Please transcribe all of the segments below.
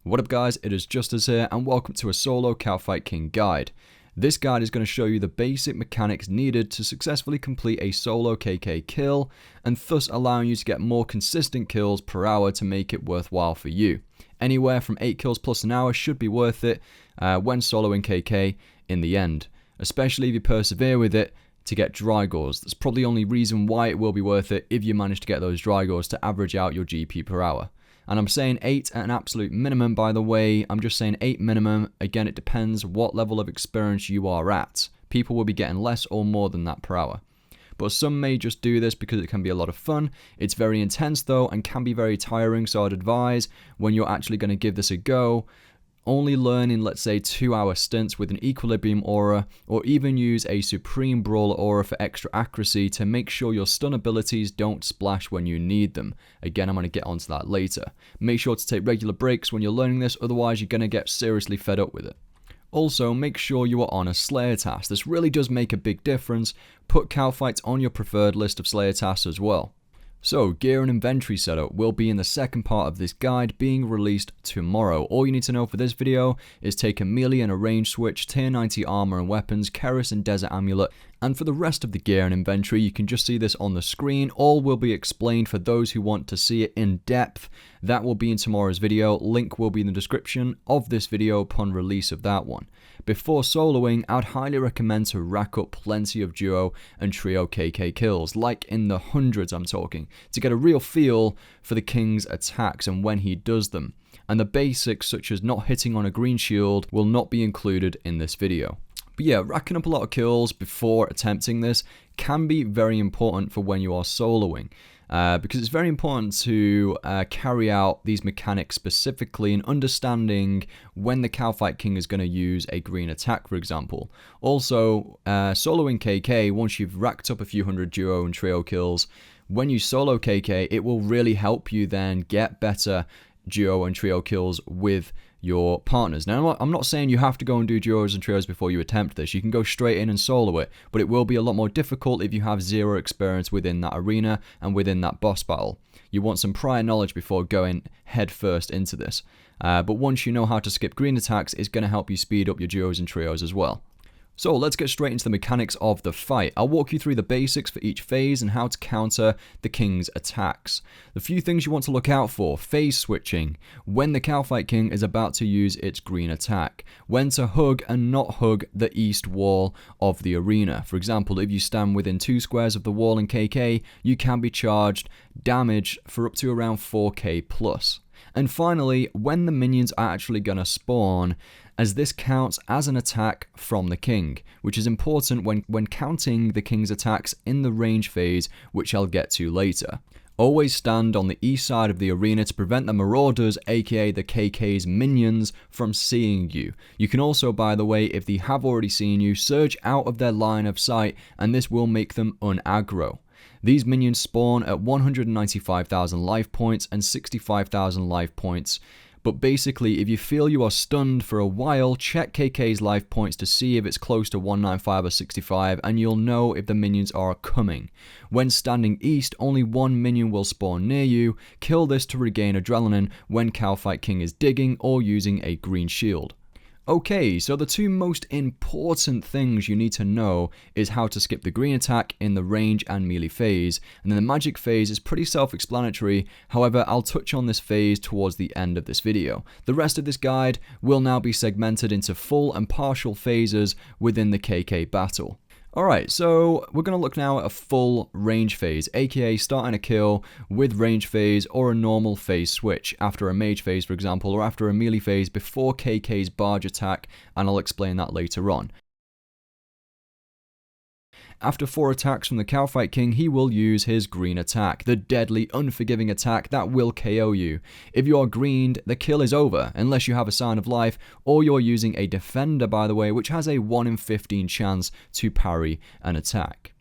What up guys, it is Justice here and welcome to a solo Kalphite King guide. This guide is going to show you the basic mechanics needed to successfully complete a solo KK kill and thus allowing you to get more consistent kills per hour to make it worthwhile for you. Anywhere from 8 kills plus an hour should be worth it when soloing KK in the end, especially if you persevere with it to get Drygores. That's probably the only reason why it will be worth it if you manage to get those Drygores to average out your GP per hour. And I'm saying 8 at an absolute minimum, by the way. I'm just saying 8 minimum. Again, it depends what level of experience you are at. People will be getting less or more than that per hour. But some may just do this because it can be a lot of fun. It's very intense though and can be very tiring, so I'd advise when you're actually going to give this a go, only learn in, let's say, 2-hour stints with an Equilibrium aura, or even use a Supreme Brawler aura for extra accuracy to make sure your stun abilities don't splash when you need them. Again, I'm going to get onto that later. Make sure to take regular breaks when you're learning this, otherwise you're going to get seriously fed up with it. Also, make sure you are on a Slayer task. This really does make a big difference. Put Kalphite on your preferred list of Slayer tasks as well. So, gear and inventory setup will be in the second part of this guide being released tomorrow. All you need to know for this video is take a melee and a range switch, tier 90 armor and weapons, Keris and desert amulet, and for the rest of the gear and inventory you can just see this on the screen. All will be explained for those who want to see it in depth. That will be in tomorrow's video. Link will be in the description of this video upon release of that one. Before soloing, I'd highly recommend to rack up plenty of duo and trio KK kills, like in the hundreds I'm talking, to get a real feel for the King's attacks and when he does them. And the basics such as not hitting on a green shield will not be included in this video. But yeah, racking up a lot of kills before attempting this can be very important for when you are soloing. Because it's very important to carry out these mechanics specifically and understanding when the Kalphite King is going to use a green attack, for example. Also, soloing KK, once you've racked up a few hundred duo and trio kills, when you solo KK, it will really help you then get better duo and trio kills with your partners. Now, I'm not saying you have to go and do duos and trios before you attempt this. You can go straight in and solo it, but it will be a lot more difficult if you have zero experience within that arena and within that boss battle. You want some prior knowledge before going head first into this. But once you know how to skip green attacks, it's going to help you speed up your duos and trios as well. So let's get straight into the mechanics of the fight. I'll walk you through the basics for each phase and how to counter the King's attacks. The few things you want to look out for: phase switching, when the Kalphite King is about to use its green attack, when to hug and not hug the east wall of the arena. For example, if you stand within 2 squares of the wall in KK, you can be charged damage for up to around 4k plus. And finally, when the minions are actually going to spawn, as this counts as an attack from the King, which is important when counting the King's attacks in the range phase, which I'll get to later. Always stand on the east side of the arena to prevent the marauders, aka the KK's minions, from seeing you. You can also, by the way, if they have already seen you, surge out of their line of sight, and this will make them unaggro. These minions spawn at 195,000 life points and 65,000 life points. But basically, if you feel you are stunned for a while, check KK's life points to see if it's close to 195 or 65, and you'll know if the minions are coming. When standing east, only 1 minion will spawn near you. Kill this to regain adrenaline when Kalphite King is digging or using a green shield. Okay, so the 2 most important things you need to know is how to skip the green attack in the range and melee phase, and then the magic phase is pretty self-explanatory. However, I'll touch on this phase towards the end of this video. The rest of this guide will now be segmented into full and partial phases within the KK battle. Alright, so we're going to look now at a full range phase, aka starting a kill with range phase or a normal phase switch, after a mage phase for example, or after a melee phase before KK's barge attack, and I'll explain that later on. After 4 attacks from the Kalphite King, he will use his green attack, the deadly, unforgiving attack that will KO you. If you are greened, the kill is over, unless you have a sign of life, or you're using a defender, by the way, which has a 1 in 15 chance to parry an attack.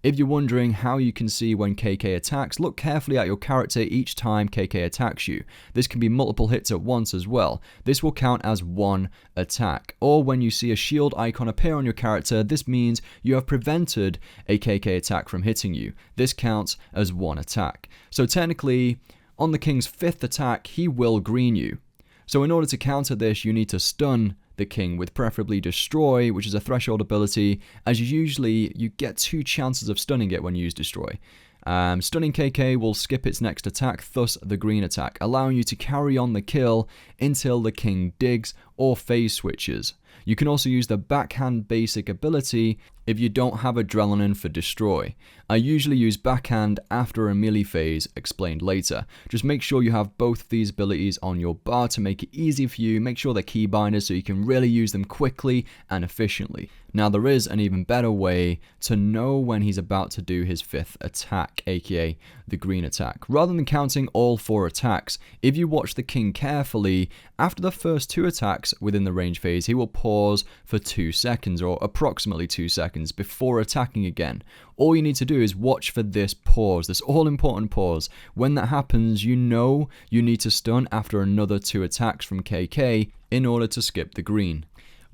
If you're wondering how you can see when KK attacks, look carefully at your character each time KK attacks you. This can be multiple hits at once as well. This will count as 1 attack. Or when you see a shield icon appear on your character, this means you have prevented a KK attack from hitting you. This counts as 1 attack. So technically, on the King's 5th attack, he will green you. So in order to counter this, you need to stun the king with preferably Destroy, which is a threshold ability, as you get 2 chances of stunning it when you use Destroy. Stunning KK will skip its next attack, thus the green attack, allowing you to carry on the kill until the king digs or phase switches. You can also use the backhand basic ability if you don't have Adrenaline for Destroy. I usually use backhand after a melee phase, explained later. Just make sure you have both of these abilities on your bar to make it easy for you. Make sure they're key binders so you can really use them quickly and efficiently. Now there is an even better way to know when he's about to do his 5th attack, aka the green attack. Rather than counting all 4 attacks, if you watch the king carefully, after the first 2 attacks within the range phase, he will pause for 2 seconds or approximately 2 seconds before attacking again. All you need to do is watch for this pause, this all-important pause. When that happens, you know you need to stun after another 2 attacks from KK in order to skip the green.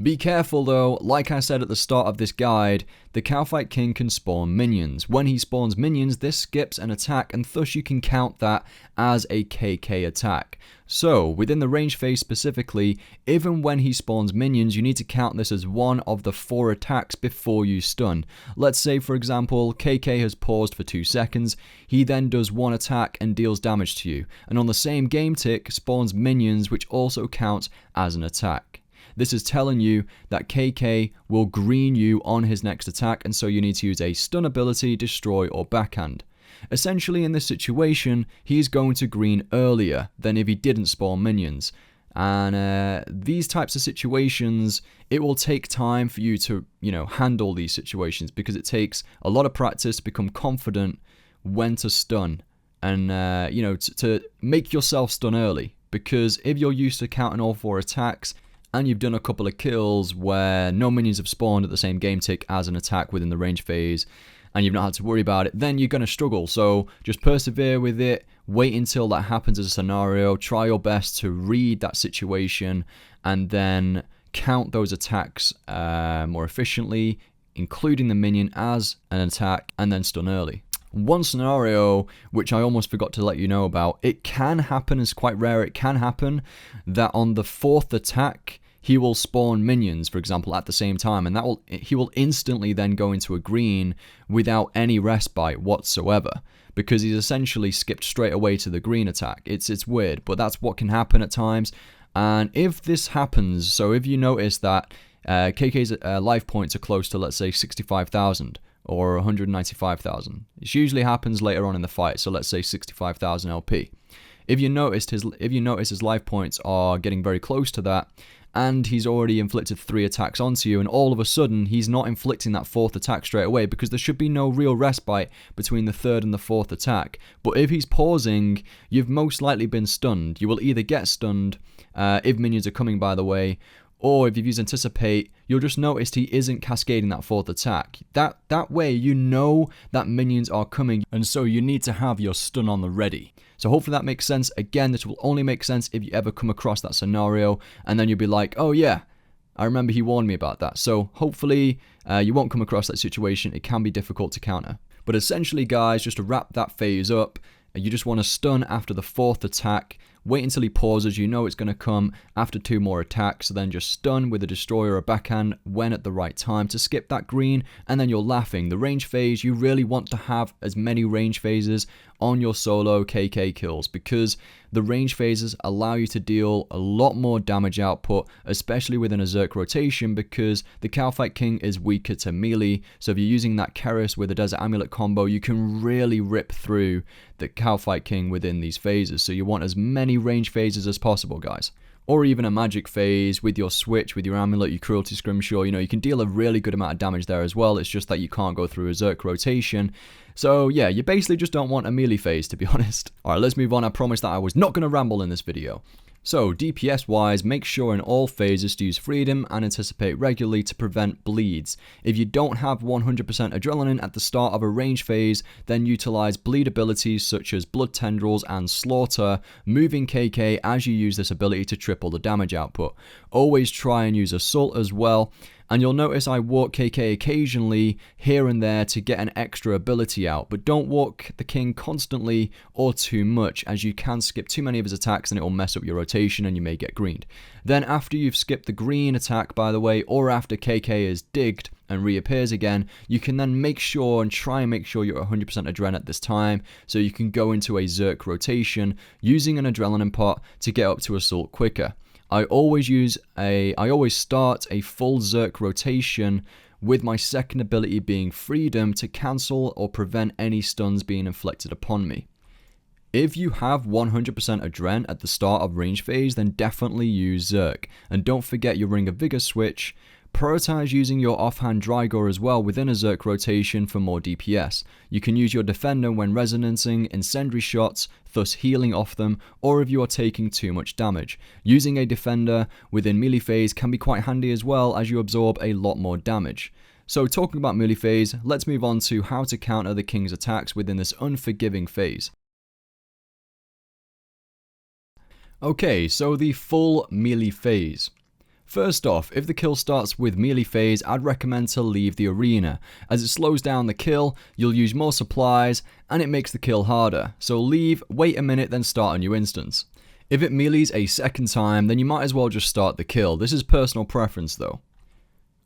Be careful though, like I said at the start of this guide, the Kalphite King can spawn minions. When he spawns minions, this skips an attack and thus you can count that as a KK attack. So, within the range phase specifically, even when he spawns minions, you need to count this as one of the 4 attacks before you stun. Let's say, for example, KK has paused for 2 seconds, he then does 1 attack and deals damage to you, and on the same game tick spawns minions which also count as an attack. This is telling you that KK will green you on his next attack, and so you need to use a stun ability, destroy, or backhand. Essentially, in this situation, he's going to green earlier than if he didn't spawn minions. And these types of situations, it will take time for you to, handle these situations because it takes a lot of practice to become confident when to stun and, to make yourself stun early. Because if you're used to counting all 4 attacks, and you've done a couple of kills where no minions have spawned at the same game tick as an attack within the range phase, and you've not had to worry about it, then you're going to struggle. So just persevere with it, wait until that happens as a scenario, try your best to read that situation, and then count those attacks more efficiently, including the minion as an attack, and then stun early. One scenario which I almost forgot to let you know about, it can happen, it's quite rare, it can happen that on the 4th attack he will spawn minions, for example, at the same time, and he will instantly then go into a green without any respite whatsoever, because he's essentially skipped straight away to the green attack. It's weird, but that's what can happen at times. And if this happens, so if you notice that KK's life points are close to, let's say, 65,000 or 195,000. It usually happens later on in the fight, so let's say 65,000 LP. If you notice his life points are getting very close to that, and he's already inflicted 3 attacks onto you, and all of a sudden he's not inflicting that 4th attack straight away, because there should be no real respite between the 3rd and the 4th attack. But if he's pausing, you've most likely been stunned. You will either get stunned, if minions are coming, by the way, or if you've used Anticipate, you'll just notice he isn't cascading that 4th attack. That way you know that minions are coming, and so you need to have your stun on the ready. So hopefully that makes sense. Again, this will only make sense if you ever come across that scenario, and then you'll be like, oh yeah, I remember he warned me about that. So hopefully you won't come across that situation. It can be difficult to counter. But essentially, guys, just to wrap that phase up, you just want to stun after the 4th attack. Wait until he pauses, you know it's going to come after 2 more attacks, so then just stun with a destroyer or backhand when at the right time to skip that green, and then you're laughing. The range phase, you really want to have as many range phases on your solo KK kills, because the range phases allow you to deal a lot more damage output, especially within a Zerk rotation, because the Kalphite King is weaker to melee. So if you're using that Keris with a Desert Amulet combo, you can really rip through the Kalphite King within these phases. So you want as many range phases as possible, guys. Or even a magic phase with your switch, with your amulet, your cruelty scrimshaw, you can deal a really good amount of damage there as well. It's just that you can't go through a Zerk rotation. So yeah, you basically just don't want a melee phase, to be honest. Alright, let's move on. I promised that I was not going to ramble in this video. So, DPS wise, make sure in all phases to use Freedom and Anticipate regularly to prevent bleeds. If you don't have 100% adrenaline at the start of a range phase, then utilize bleed abilities such as Blood Tendrils and Slaughter, moving KK as you use this ability to triple the damage output. Always try and use Assault as well. And you'll notice I walk KK occasionally here and there to get an extra ability out, but don't walk the king constantly or too much, as you can skip too many of his attacks and it will mess up your rotation and you may get greened. Then after you've skipped the green attack, by the way, or after KK is digged and reappears again, you can then make sure and try and make sure you're 100% adren at this time, so you can go into a Zerk rotation using an adrenaline pot to get up to assault quicker. I always start a full Zerk rotation with my second ability being Freedom to cancel or prevent any stuns being inflicted upon me. If you have 100% adren at the start of range phase, then definitely use Zerk. And don't forget your Ring of Vigor switch. Prioritize using your offhand Drygor as well within a Zerk rotation for more DPS. You can use your Defender when resonancing incendiary shots, thus healing off them, or if you are taking too much damage. Using a Defender within melee phase can be quite handy as well, as you absorb a lot more damage. So talking about melee phase, let's move on to how to counter the king's attacks within this unforgiving phase. Okay, so the full melee phase. First off, if the kill starts with melee phase, I'd recommend to leave the arena, as it slows down the kill, you'll use more supplies, and it makes the kill harder. So leave, wait a minute, then start a new instance. If it melees a second time, then you might as well just start the kill. This is personal preference though.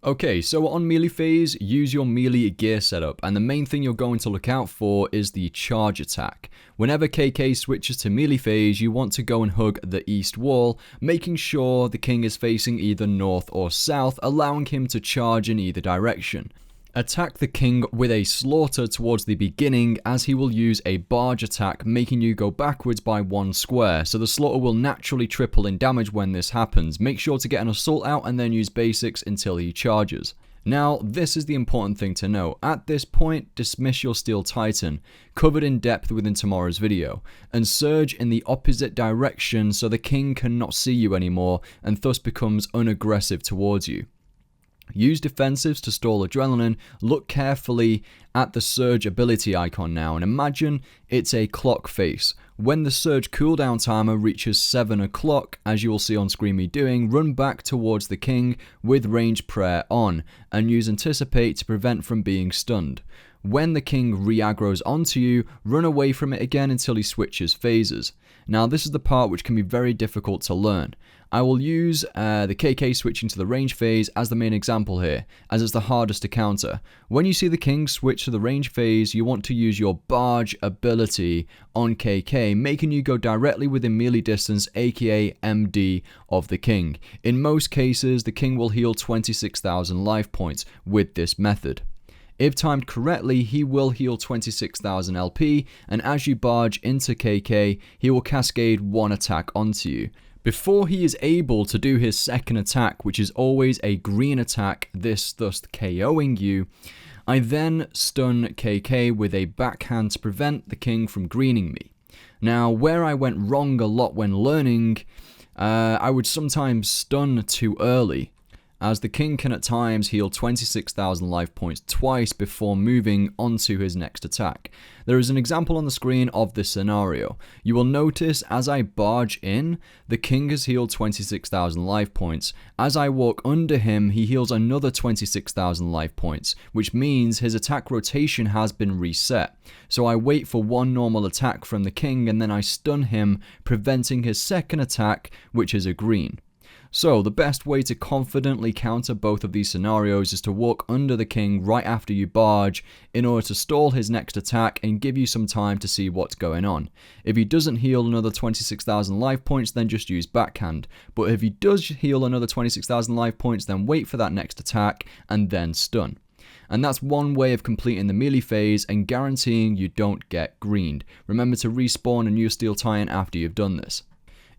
Okay, so on melee phase, use your melee gear setup, and the main thing you're going to look out for is the charge attack. Whenever KK switches to melee phase, you want to go and hug the east wall, making sure the king is facing either north or south, allowing him to charge in either direction. Attack the king with a slaughter towards the beginning, as he will use a barge attack, making you go backwards by 1 square, so the slaughter will naturally triple in damage when this happens. Make sure to get an assault out and then use basics until he charges. Now, this is the important thing to know. At this point, dismiss your Steel Titan, covered in depth within tomorrow's video, and surge in the opposite direction so the king cannot see you anymore and thus becomes unaggressive towards you. Use defensives to stall adrenaline. Look carefully at the surge ability icon now and imagine it's a clock face. When the surge cooldown timer reaches 7 o'clock, as you will see on screen me doing, run back towards the king with range prayer on and use anticipate to prevent from being stunned. When the king re-aggroes onto you, run away from it again until he switches phases. Now this is the part which can be very difficult to learn. I will use the KK switching to the range phase as the main example here, as it's the hardest to counter. When you see the king switch to the range phase, you want to use your barge ability on KK, making you go directly within melee distance, aka MD of the king. In most cases, the king will heal 26,000 life points with this method. If timed correctly, he will heal 26,000 LP, and as you barge into KK, he will cascade 1 attack onto you. Before he is able to do his second attack, which is always a green attack, this thus KOing you, I then stun KK with a backhand to prevent the king from greening me. Now, where I went wrong a lot when learning, I would sometimes stun too early, as the king can at times heal 26,000 life points twice before moving onto his next attack. There is an example on the screen of this scenario. You will notice as I barge in, the king has healed 26,000 life points. As I walk under him, he heals another 26,000 life points, which means his attack rotation has been reset. So I wait for 1 normal attack from the king and then I stun him, preventing his second attack, which is a green. So the best way to confidently counter both of these scenarios is to walk under the king right after you barge in order to stall his next attack and give you some time to see what's going on. If he doesn't heal another 26,000 life points, then just use backhand. But if he does heal another 26,000 life points, then wait for that next attack and then stun. And that's one way of completing the melee phase and guaranteeing you don't get greened. Remember to respawn a new Steel Titan after you've done this.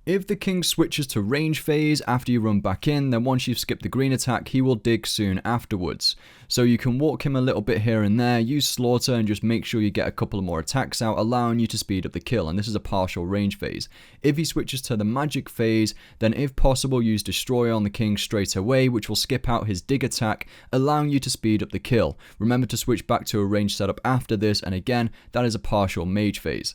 If the king switches to range phase after you run back in, then once you've skipped the green attack, he will dig soon afterwards. So you can walk him a little bit here and there, use slaughter and just make sure you get a couple more attacks out, allowing you to speed up the kill, and this is a partial range phase. If he switches to the magic phase, then if possible use destroyer on the king straight away, which will skip out his dig attack, allowing you to speed up the kill. Remember to switch back to a range setup after this, and again, that is a partial mage phase.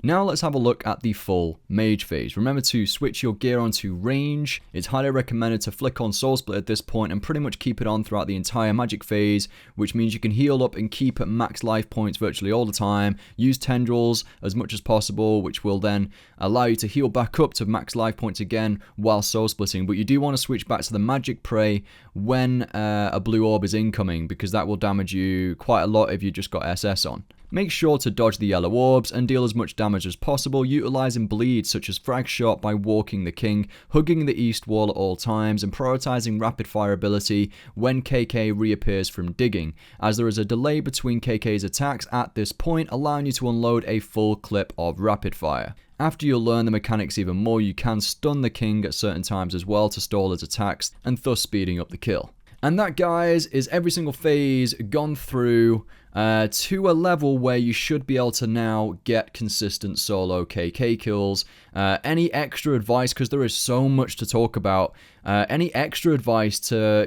Now let's have a look at the full mage phase. Remember to switch your gear onto range. It's highly recommended to flick on Soul Split at this point and pretty much keep it on throughout the entire magic phase, which means you can heal up and keep at max life points virtually all the time. Use tendrils as much as possible, which will then allow you to heal back up to max life points again while soul splitting. But you do want to switch back to the magic prey when a blue orb is incoming, because that will damage you quite a lot if you just got SS on. Make sure to dodge the yellow orbs and deal as much damage as possible, utilizing bleeds such as frag shot by walking the king, hugging the east wall at all times, and prioritizing rapid fire ability when KK reappears from digging, as there is a delay between KK's attacks at this point, allowing you to unload a full clip of rapid fire. After you learn the mechanics even more, you can stun the king at certain times as well to stall his attacks, and thus speeding up the kill. And that, guys, is every single phase gone through to a level where you should be able to now get consistent solo KK kills. Any extra advice, because there is so much to talk about, any extra advice to,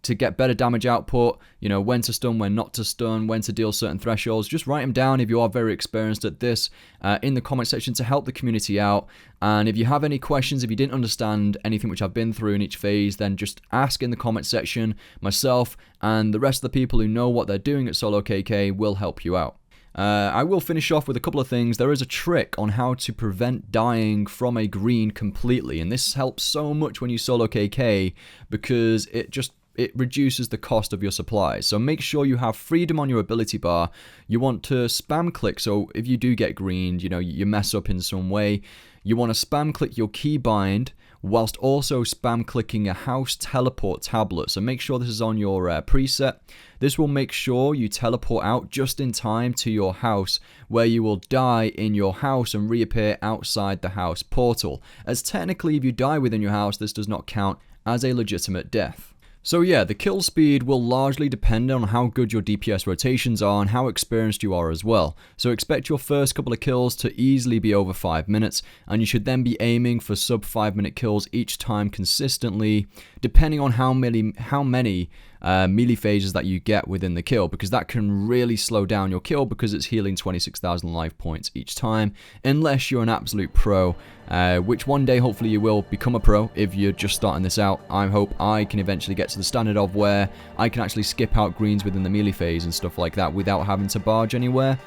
to get better damage output, when to stun, when not to stun, when to deal certain thresholds, just write them down if you are very experienced at this in the comment section to help the community out. And if you have any questions, if you didn't understand anything which I've been through in each phase, then just ask in the comment section. Myself and the rest of the people who know what they're doing at Solo KK will help you out. I will finish off with a couple of things. There is a trick on how to prevent dying from a green completely, and this helps so much when you solo KK because it reduces the cost of your supplies. So make sure you have freedom on your ability bar. You want to spam click, so if you do get greened, you mess up in some way, you want to spam click your keybind whilst also spam clicking a house teleport tablet. So make sure this is on your preset. This will make sure you teleport out just in time to your house, where you will die in your house and reappear outside the house portal, as technically if you die within your house, this does not count as a legitimate death. So yeah, the kill speed will largely depend on how good your DPS rotations are and how experienced you are as well. So expect your first couple of kills to easily be over 5 minutes, and you should then be aiming for sub 5 minute kills each time consistently, depending on how many melee phases that you get within the kill, because that can really slow down your kill because it's healing 26,000 life points each time, unless you're an absolute pro, which one day hopefully you will become a pro if you're just starting this out. I hope I can eventually get to the standard of where I can actually skip out greens within the melee phase and stuff like that without having to barge anywhere,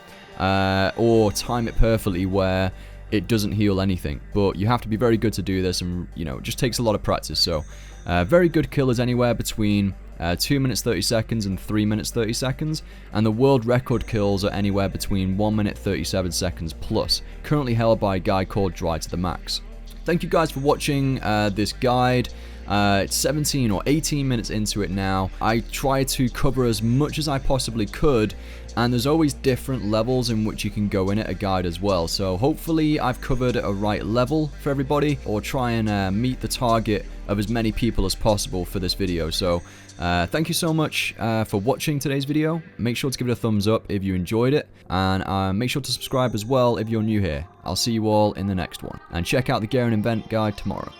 or time it perfectly where it doesn't heal anything. But you have to be very good to do this, and it just takes a lot of practice. So very good kill is anywhere between 2 minutes 30 seconds and 3 minutes 30 seconds, and the world record kills are anywhere between 1 minute 37 seconds plus, currently held by a guy called Dry to the Max. Thank you guys for watching this guide. It's 17 or 18 minutes into it now. I try to cover as much as I possibly could, and there's always different levels in which you can go in at a guide as well. So hopefully I've covered a right level for everybody, or try and meet the target of as many people as possible for this video. So thank you so much for watching today's video. Make sure to give it a thumbs up if you enjoyed it, and make sure to subscribe as well if you're new here. I'll see you all in the next one, and check out the gear and event guide tomorrow.